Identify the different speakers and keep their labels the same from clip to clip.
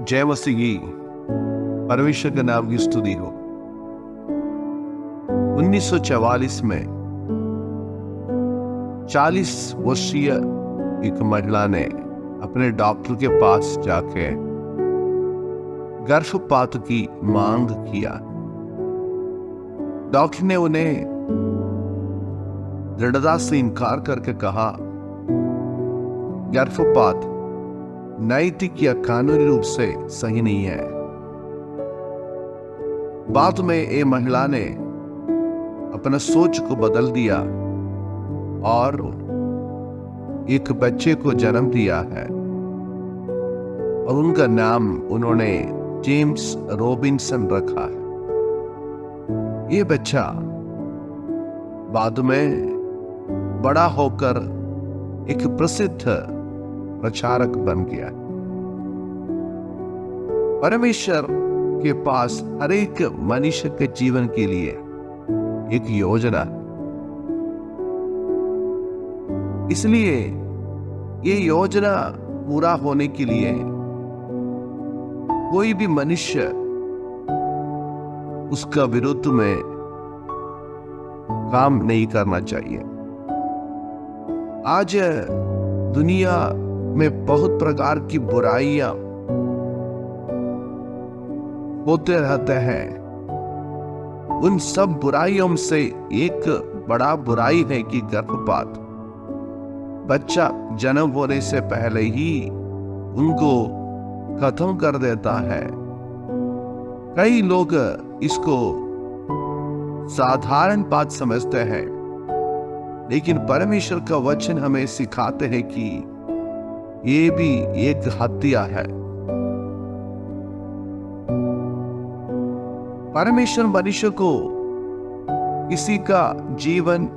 Speaker 1: जय मसीह। परमेश्वर के नाम की स्तुति हो। 1944 में 40 वर्षीय एक महिला ने अपने डॉक्टर के पास जाके गर्भपात की मांग किया। डॉक्टर ने उन्हें दृढ़ता से इनकार करके कहा, गर्भपात नैतिक या कानूनी रूप से सही नहीं है। बाद में ये महिला ने अपना सोच को बदल दिया और एक बच्चे को जन्म दिया है और उनका नाम उन्होंने जेम्स रॉबिन्सन रखा है। ये बच्चा बाद में बड़ा होकर एक प्रसिद्ध प्रचारक बन गया। परमेश्वर के पास हर एक मनुष्य के जीवन के लिए एक योजना है, इसलिए ये योजना पूरा होने के लिए कोई भी मनुष्य उसका विरुद्ध में काम नहीं करना चाहिए। आज दुनिया में बहुत प्रकार की बुराइयां होते रहते हैं। उन सब बुराइयों से एक बड़ा बुराई है कि गर्भपात बच्चा जन्म होने से पहले ही उनको खत्म कर देता है। कई लोग इसको साधारण बात समझते हैं, लेकिन परमेश्वर का वचन हमें सिखाते हैं कि ये भी एक हत्या है। परमेश्वर मनुष्य को किसी का जीवन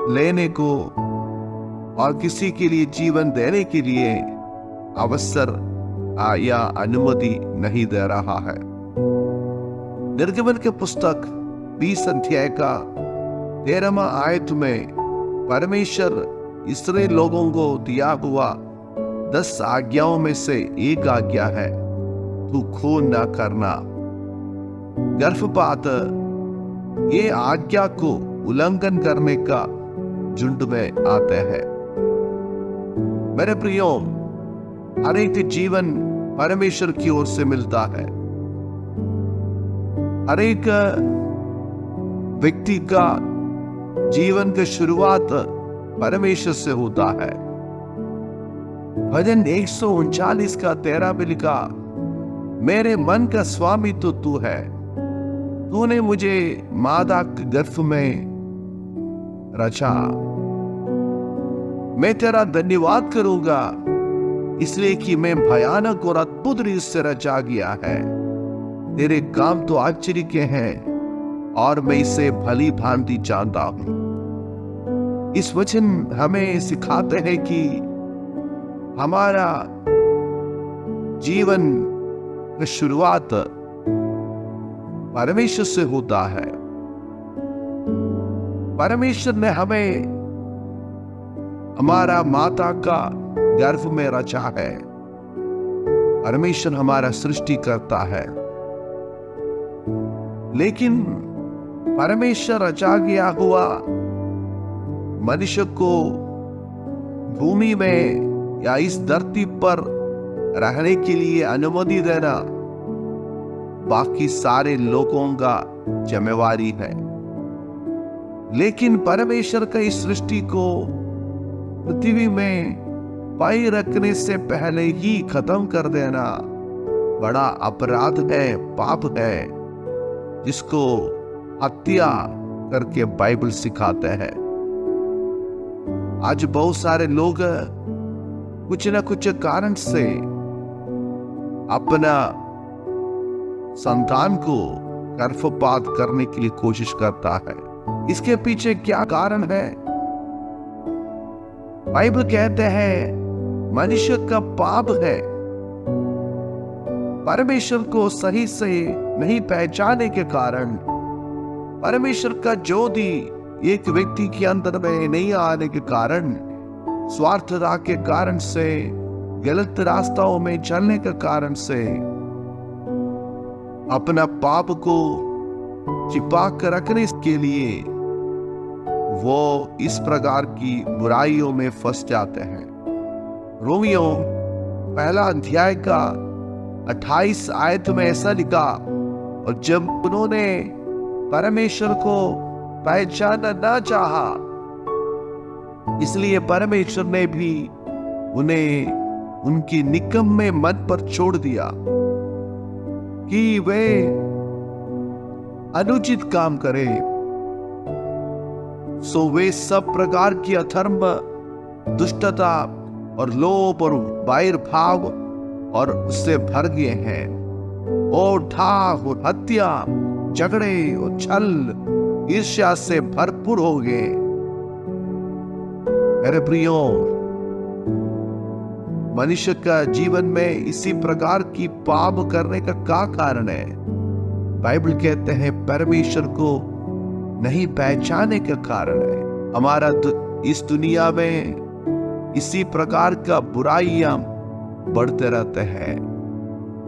Speaker 1: लेने को और किसी के लिए जीवन देने के लिए अवसर या अनुमति नहीं दे रहा है। निर्गमन के पुस्तक 20 अध्याय का 13वां आयत में परमेश्वर इस्राएल लोगों को दिया हुआ 10 आज्ञाओं में से एक आज्ञा है, तू खून ना करना। गर्भपात ये आज्ञा को उल्लंघन करने का झुंड में आते हैं। मेरे प्रियो, हर एक जीवन परमेश्वर की ओर से मिलता है। हर एक व्यक्ति का जीवन की शुरुआत परमेश्वर से होता है। भजन 139 का 13 में लिखा, मेरे मन का स्वामी तो तू है, तूने मुझे मादा के गर्भ में रचा। मैं तेरा धन्यवाद करूंगा इसलिए कि मैं भयानक और अद्भुत रीत से रचा गया है। तेरे काम तो आश्चर्य के हैं और मैं इसे भली भांति जानता हूं। इस वचन हमें सिखाते हैं कि हमारा जीवन की शुरुआत परमेश्वर से होता है। परमेश्वर ने हमें हमारा माता का गर्भ में रचा है। परमेश्वर हमारा सृष्टि करता है, लेकिन परमेश्वर रचा गया हुआ मनुष्य को भूमि में या इस धरती पर रहने के लिए अनुमति देना बाकी सारे लोगों का जिम्मेवारी है। लेकिन परमेश्वर का इस सृष्टि को पृथ्वी में पाई रखने से पहले ही खत्म कर देना बड़ा अपराध है, पाप है, जिसको हत्या करके बाइबल सिखाते हैं। आज बहुत सारे लोग कुछ न कुछ कारण से अपना संतान को गर्भपात करने के लिए कोशिश करता है। इसके पीछे क्या कारण है? बाइबल कहते हैं मनुष्य का पाप है। परमेश्वर को सही से नहीं पहचानने के कारण, परमेश्वर का ज्योति एक व्यक्ति के अंदर में नहीं आने के कारण, स्वार्थता के कारण से गलत रास्तों में चलने के कारण से अपना पाप को छिपा कर रखने के लिए वो इस प्रकार की बुराइयों में फंस जाते हैं। रोमियो पहला अध्याय का 28 आयत में ऐसा लिखा, और जब उन्होंने परमेश्वर को पहचानना ना चाहा, इसलिए परमेश्वर ने भी उन्हें उनकी निकम्मे मन पर छोड़ दिया कि वे अनुचित काम करें। सो वे सब प्रकार की अधर्म, दुष्टता और लोभ और वैर भाव और उससे भर गए हैं, और ठाह और हत्या, झगड़े और छल, ईर्ष्या से भरपूर हो गए। मेरे प्रियो, मनुष्य का जीवन में इसी प्रकार की पाप करने का क्या कारण है? बाइबल कहते हैं परमेश्वर को नहीं पहचाने का कारण है। हमारा इस दुनिया में इसी प्रकार का बुराइयां बढ़ते रहते हैं।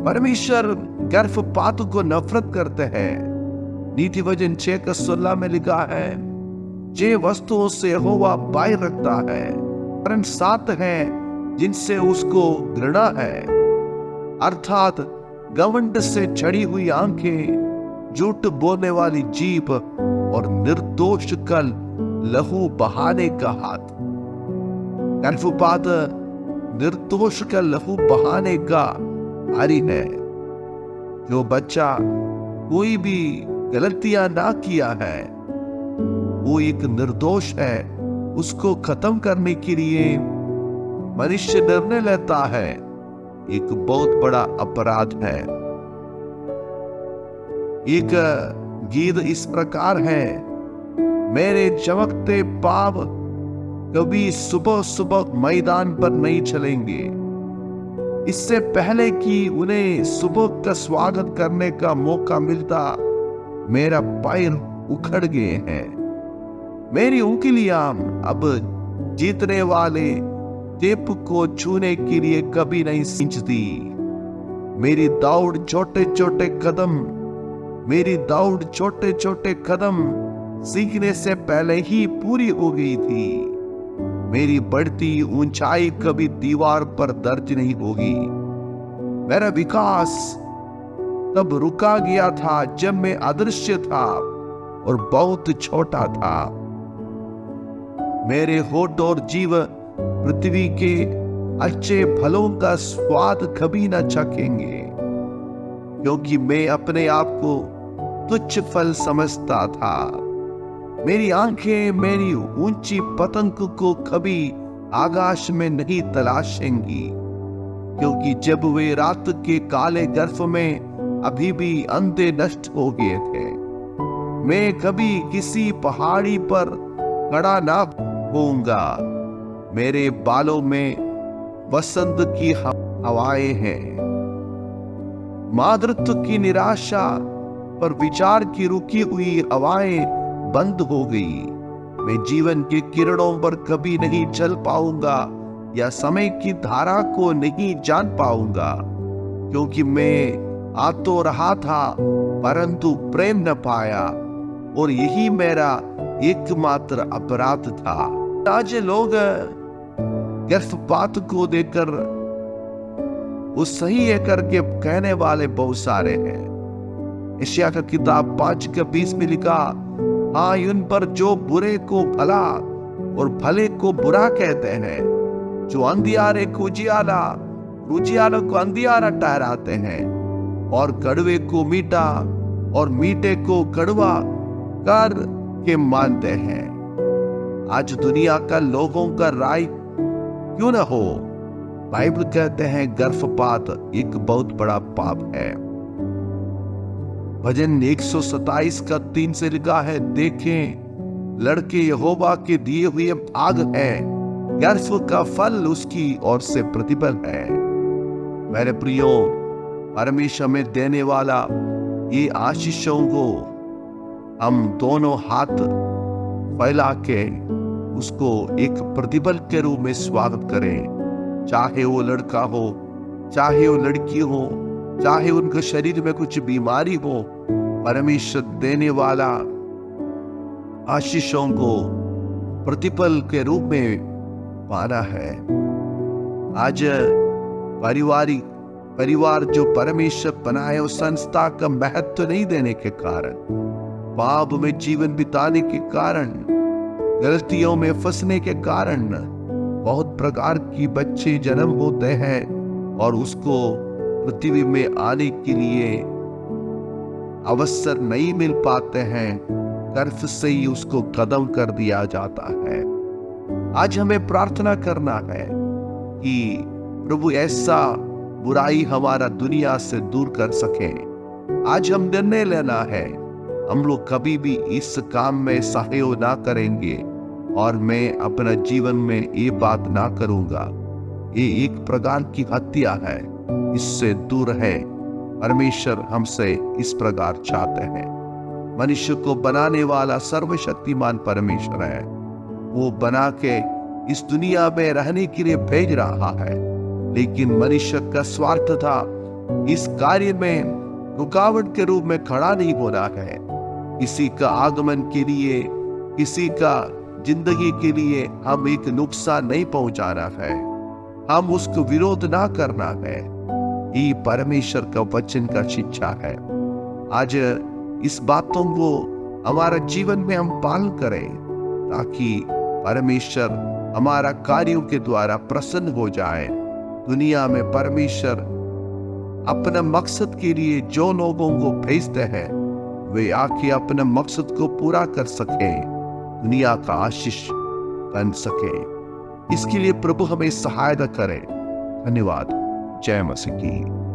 Speaker 1: परमेश्वर गर्भपात को नफरत करते हैं। नीति वचन 6:16 में लिखा है, जे वस्तुओं से यहोवा बैर रखता है, वरन 7 हैं जिनसे उसको घृणा है, अर्थात घमंड से चढ़ी हुई आंखें, झूठ बोलने वाली जीभ और निर्दोष का लहू बहाने का हाथ। गर्भपात निर्दोष का लहू बहाने का आरी है। जो बच्चा कोई भी गलतियां ना किया है, वो एक निर्दोष है। उसको खत्म करने के लिए मनुष्य निर्णय लेता है, एक बहुत बड़ा अपराध है। एक गीत इस प्रकार है, मेरे चमकते पाव कभी सुबह सुबह मैदान पर नहीं चलेंगे, इससे पहले कि उन्हें सुबह का स्वागत करने का मौका मिलता, मेरा पैर उखड़ गए हैं। मेरी उंगलियां अब जीतने वाले टेप को छूने के लिए कभी नहीं सींचती। मेरी दौड़ छोटे छोटे कदम सीखने से पहले ही पूरी हो गई थी। मेरी बढ़ती ऊंचाई कभी दीवार पर दर्ज नहीं होगी। मेरा विकास तब रुका गया था जब मैं अदृश्य था और बहुत छोटा था। मेरे होठ और जीव पृथ्वी के अच्छे फलों का स्वाद कभी न चखेंगे, क्योंकि मैं अपने आप को तुच्छ फल समझता था। मेरी आंखें मेरी ऊंची पतंग को कभी आकाश में नहीं तलाशेंगी, क्योंकि जब वे रात के काले गर्भ में अभी भी अंधे नष्ट हो गए थे। मैं कभी किसी पहाड़ी पर खड़ा ना होऊंगा। मेरे बालों में वसंत की हवाएं हैं। मातृत्व की निराशा पर विचार की रुकी हुई हवाएं बंद हो गई। मैं जीवन के किरणों पर कभी नहीं चल पाऊंगा या समय की धारा को नहीं जान पाऊंगा, क्योंकि मैं आ तो रहा था परंतु प्रेम न पाया, और यही मेरा एकमात्र अपराध था। आज लोग गर्भपात को देखकर वो सही है करके कहने वाले बहुत सारे हैं। यशायाह का किताब 5:20 में लिखा, हाँ, उन पर जो बुरे को भला और भले को बुरा कहते हैं, जो अंधियारे को उजियाला, उजियाले को अंधियारा ठहराते हैं, और कड़वे को मीठा और मीठे को कड़वा कर के मानते हैं। आज दुनिया का लोगों का राय क्यों न हो, बाइबल कहते हैं गर्भपात एक बहुत बड़ा पाप है। भजन 127:3 से लिखा है, देखें लड़के यहोवा के दिए हुए भाग है, गर्भ का फल उसकी ओर से प्रतिफल है। मेरे प्रियो, परमेश्वर में देने वाला ये आशीषों को हम दोनों हाथ फैला के उसको एक प्रतिफल के रूप में स्वागत करें। चाहे वो लड़का हो, चाहे वो लड़की हो, चाहे उनके शरीर में कुछ बीमारी हो, परमेश्वर देने वाला आशीषों को प्रतिफल के रूप में पाना है। आज परिवार जो परमेश्वर बनाए उस संस्था का महत्व नहीं देने के कारण, पाप में जीवन बिताने के कारण, गलतियों में फंसने के कारण बहुत प्रकार की बच्चे जन्म होते हैं और उसको पृथ्वी में आने के लिए अवसर नहीं मिल पाते हैं, गर्भ से ही उसको कदम कर दिया जाता है। आज हमें प्रार्थना करना है कि प्रभु ऐसा बुराई हमारा दुनिया से दूर कर सके। आज हम निर्णय लेना है, हम लोग कभी भी इस काम में सहयोग ना करेंगे और मैं अपना जीवन में ये बात ना करूंगा। ये एक प्रकार की हत्या है, इससे दूर है। परमेश्वर हमसे इस प्रकार चाहते हैं। मनुष्य को बनाने वाला सर्वशक्तिमान परमेश्वर है, वो बना के इस दुनिया में रहने के लिए भेज रहा है, लेकिन मनुष्य का स्वार्थ था इस कार्य में रुकावट के रूप में खड़ा नहीं हो रहा है। किसी का आगमन के लिए, किसी का जिंदगी के लिए हम एक नुकसान नहीं पहुंचाना है, हम उसको विरोध ना करना है। ये परमेश्वर का वचन का शिक्षा है। आज इस बातों को हमारा जीवन में हम पालन करें ताकि परमेश्वर हमारा कार्यों के द्वारा प्रसन्न हो जाए। दुनिया में परमेश्वर अपने मकसद के लिए जो लोगों को भेजते हैं वे आके अपने मकसद को पूरा कर सके, दुनिया का आशीष बन सके। इसके लिए प्रभु हमें सहायता करे। धन्यवाद। जय मसीह की।